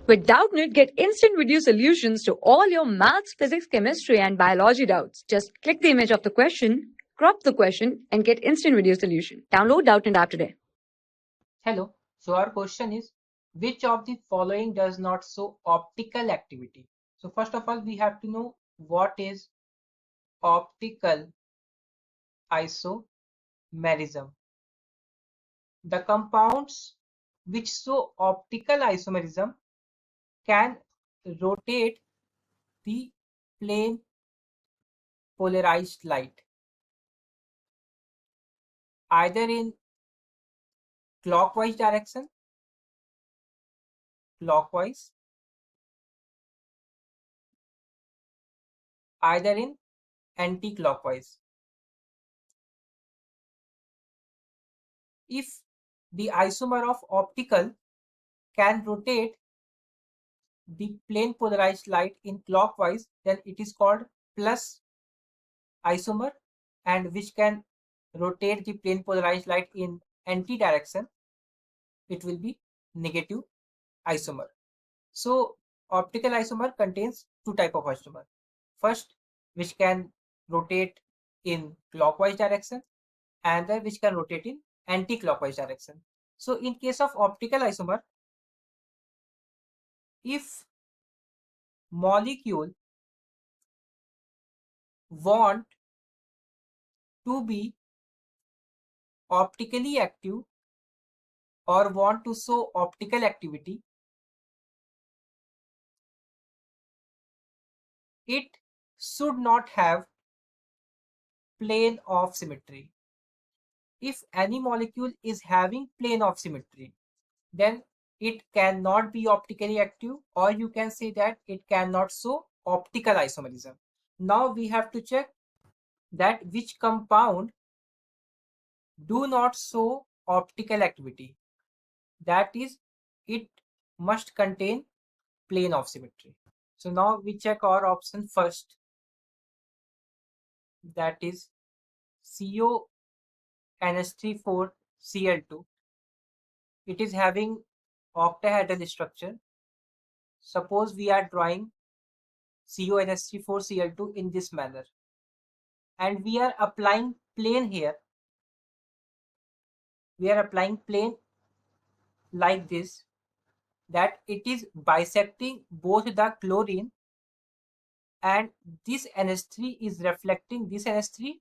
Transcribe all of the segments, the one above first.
With Doubtnut, get instant video solutions to all your maths, physics, chemistry, and biology doubts. Just click the image of the question, crop the question, and get instant video solution. Download Doubtnut app today. Hello. So our question is, which of the following does not show optical activity? So first of all, we have to know what is optical isomerism. The compounds which show optical isomerism can rotate the plane polarized light either in clockwise direction, either in anti-clockwise. If the isomer of optical can rotate the plane polarized light in clockwise, then it is called plus isomer, and which can rotate the plane polarized light in anti direction, it will be negative isomer. So optical isomer contains two type of isomer. First, which can rotate in clockwise direction, and the which can rotate in anti-clockwise direction. So in case of optical isomer, if molecule want to be optically active or want to show optical activity, it should not have plane of symmetry. If any molecule is having plane of symmetry, then it cannot be optically active, or you can say that it cannot show optical isomerism. Now we have to check that which compound do not show optical activity. That is, it must contain plane of symmetry. So now we check our option first, that is CONH3,4Cl2. It is having octahedral structure. Suppose we are drawing CONH3,4Cl2 in this manner, and we are applying plane here. We are applying plane like this, that it is bisecting both the chlorine, and this NH3 is reflecting this NH3,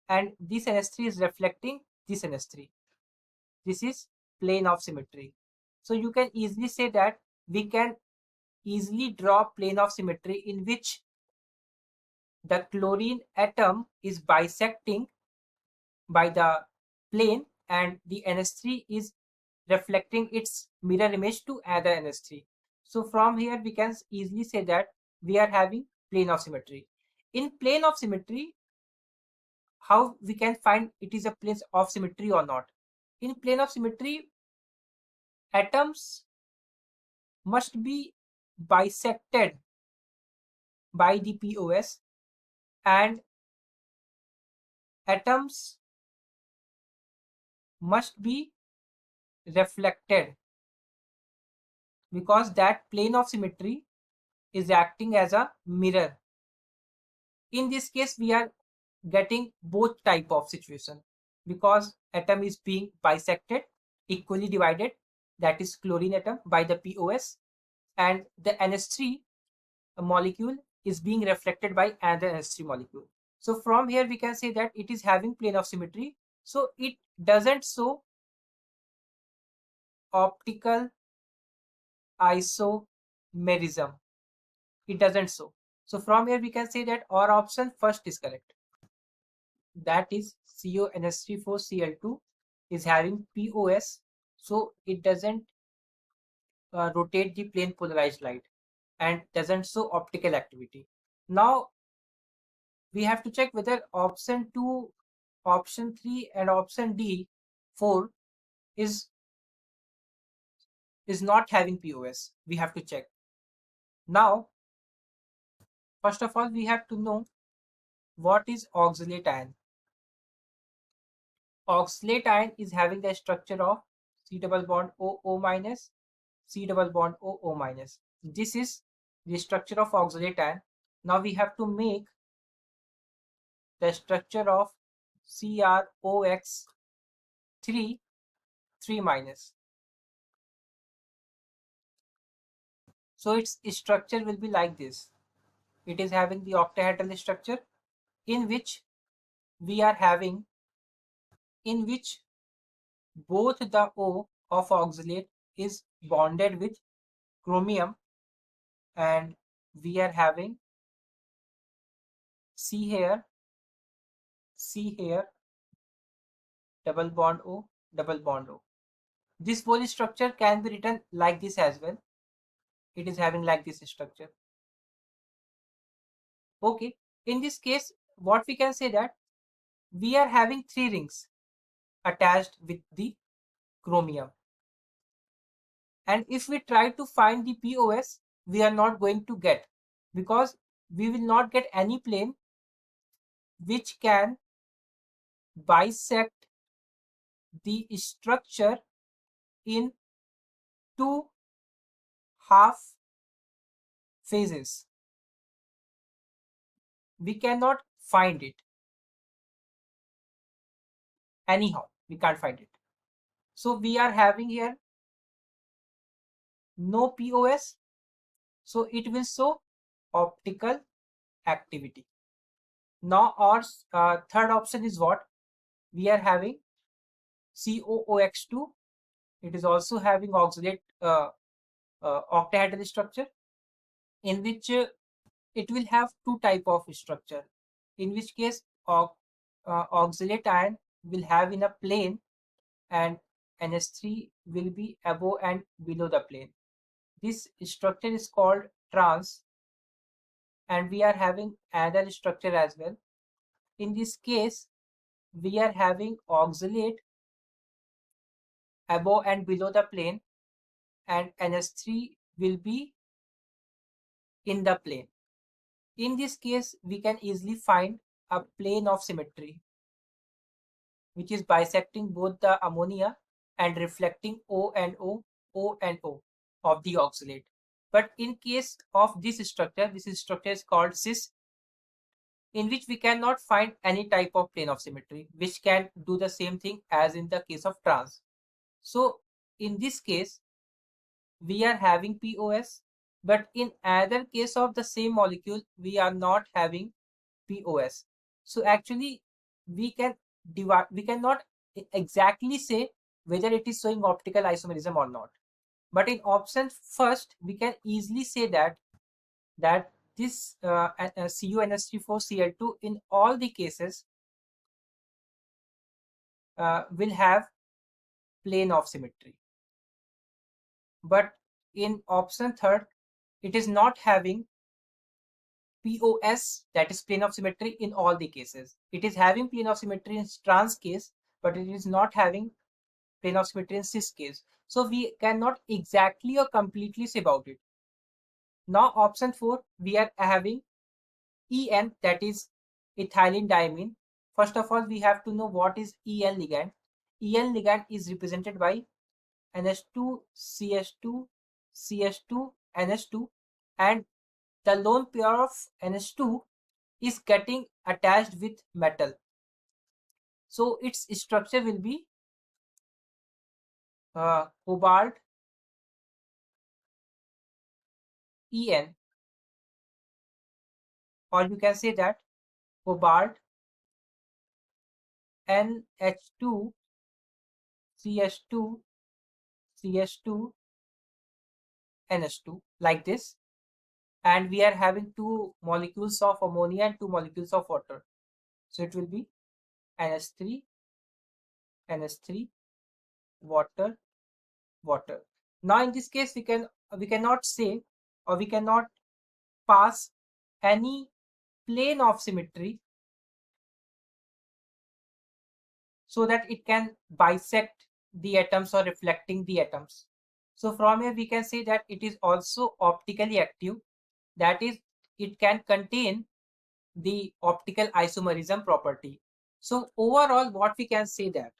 and this NH3 is reflecting this NH3. This is plane of symmetry. So you can easily say that we can easily draw plane of symmetry in which the chlorine atom is bisecting by the plane, and the NH3 is reflecting its mirror image to another NH3. So from here we can easily say that we are having plane of symmetry. In plane of symmetry, how we can find it is a plane of symmetry or not? In plane of symmetry, atoms must be bisected by the POS, and atoms must be reflected, because that plane of symmetry is acting as a mirror. In this case, we are getting both type of situation, because atom is being bisected, equally divided, that is chlorine atom, by the POS, and the NH3 molecule is being reflected by another NH3 molecule. So from here we can say that it is having plane of symmetry. So it doesn't show optical isomerism. It doesn't show. So from here we can say that our option first is correct. That is CONH3,4Cl2 is having POS, so it doesn't rotate the plane polarized light and doesn't show optical activity. Now we have to check whether option 2, option 3 and option D 4 is not having POS. We have to check. Now first of all we have to know what is oxalate ion. Oxalate ion is having the structure of C double bond OO minus, C double bond O, O minus. This is the structure of oxalate ion. Now we have to make the structure of CrOx 3 minus. So its structure will be like this. It is having the octahedral structure in which we are having, in which both the O of oxalate is bonded with chromium, and we are having C here, double bond O, double bond O. This whole structure can be written like this as well. It is having like this structure. Okay, in this case, what we can say that we are having 3 rings attached with the chromium. And if we try to find the POS, we are not going to get, because we will not get any plane which can bisect the structure in 2 half phases. We cannot find it. Anyhow, we can't find it. So we are having here no POS. So it will show optical activity. Now our third option is what? We are having COOX2. It is also having oxalate octahedral structure, in which it will have 2 type of structure, in which case oxalate ion will have in a plane and NH3 will be above and below the plane. This structure is called trans, and we are having another structure as well. In this case, we are having oxalate above and below the plane, and NH3 will be in the plane. In this case, we can easily find a plane of symmetry, which is bisecting both the ammonia and reflecting O and O, O and O of the oxalate. But in case of this structure is called cis, in which we cannot find any type of plane of symmetry which can do the same thing as in the case of trans. So in this case, we are having POS, but in either case of the same molecule, we are not having POS. So actually, we cannot exactly say whether it is showing optical isomerism or not. But in option first, we can easily say that this CuNH3,4Cl2 in all the cases will have plane of symmetry. But in option third, it is not having POS, that is plane of symmetry, in all the cases. It is having plane of symmetry in trans case, but it is not having plane of symmetry in cis case. So we cannot exactly or completely say about it. Now option 4, we are having EN, that is ethylene diamine. First of all, we have to know what is EN ligand. EN ligand is represented by NH2, CH2, CH2, NH2, and the lone pair of NH2 is getting attached with metal. So its structure will be cobalt En, or you can say that cobalt NH2 CH2 CH2 NH2, like this. And we are having 2 molecules of ammonia and 2 molecules of water. So it will be NH3, NH3, water, water. Now in this case, we cannot say, or we cannot pass any plane of symmetry so that it can bisect the atoms or reflecting the atoms. So from here we can say that it is also optically active, that is, it can contain the optical isomerism property. So overall, what we can say that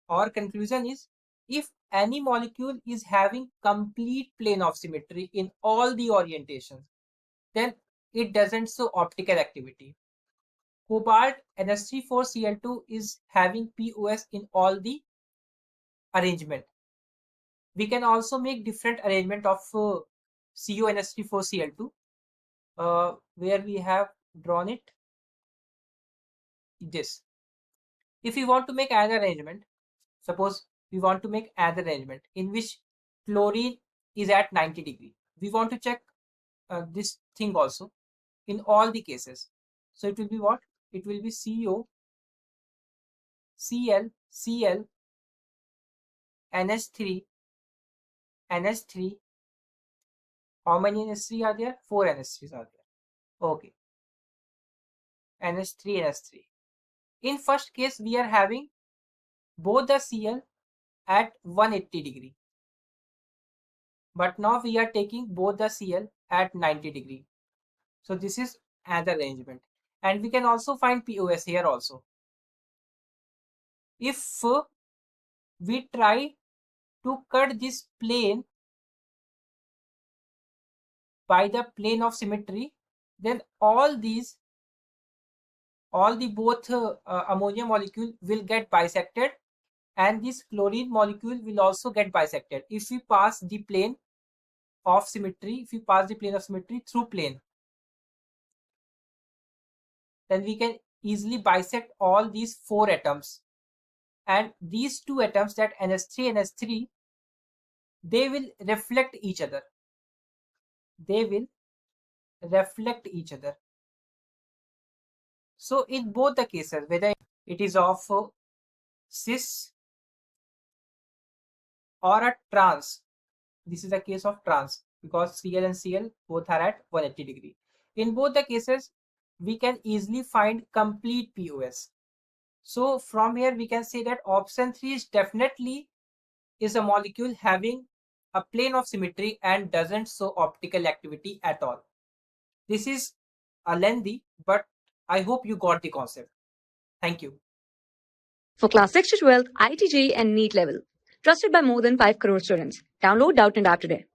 our conclusion is, if any molecule is having complete plane of symmetry in all the orientations, then it doesn't show optical activity. Cobalt NH3,4Cl2 is having POS in all the arrangement. We can also make different arrangement of CONH3,4Cl2 where we have drawn it this. If we want to make another arrangement, suppose we want to make another arrangement in which chlorine is at 90 degree. We want to check this thing also in all the cases. So it will be what? It will be CO, Cl, Cl, NH3, NH3. How many NH3 are there? 4 NH3s are there. Okay. NH3, NH3. In first case, we are having both the Cl at 180 degree. But now we are taking both the Cl at 90 degree. So this is another arrangement. And we can also find POS here also. If we try to cut this plane by the plane of symmetry, then all the both ammonia molecule will get bisected, and this chlorine molecule will also get bisected if we pass the plane of symmetry. If we pass the plane of symmetry through plane, then we can easily bisect all these 4 atoms, and these 2 atoms, that NH3 and NH3, they will reflect each other. They will reflect each other. So in both the cases, whether it is of cis or a trans, this is the case of trans because Cl and Cl both are at 180 degree. In both the cases, we can easily find complete POS. So from here we can say that option 3 is definitely is a molecule having a plane of symmetry and doesn't show optical activity at all. This is a lengthy, but I hope you got the concept. Thank you. For class 6 to 12, IIT JEE and NEET level. Trusted by more than 5 crore students. Download Doubtnut app today.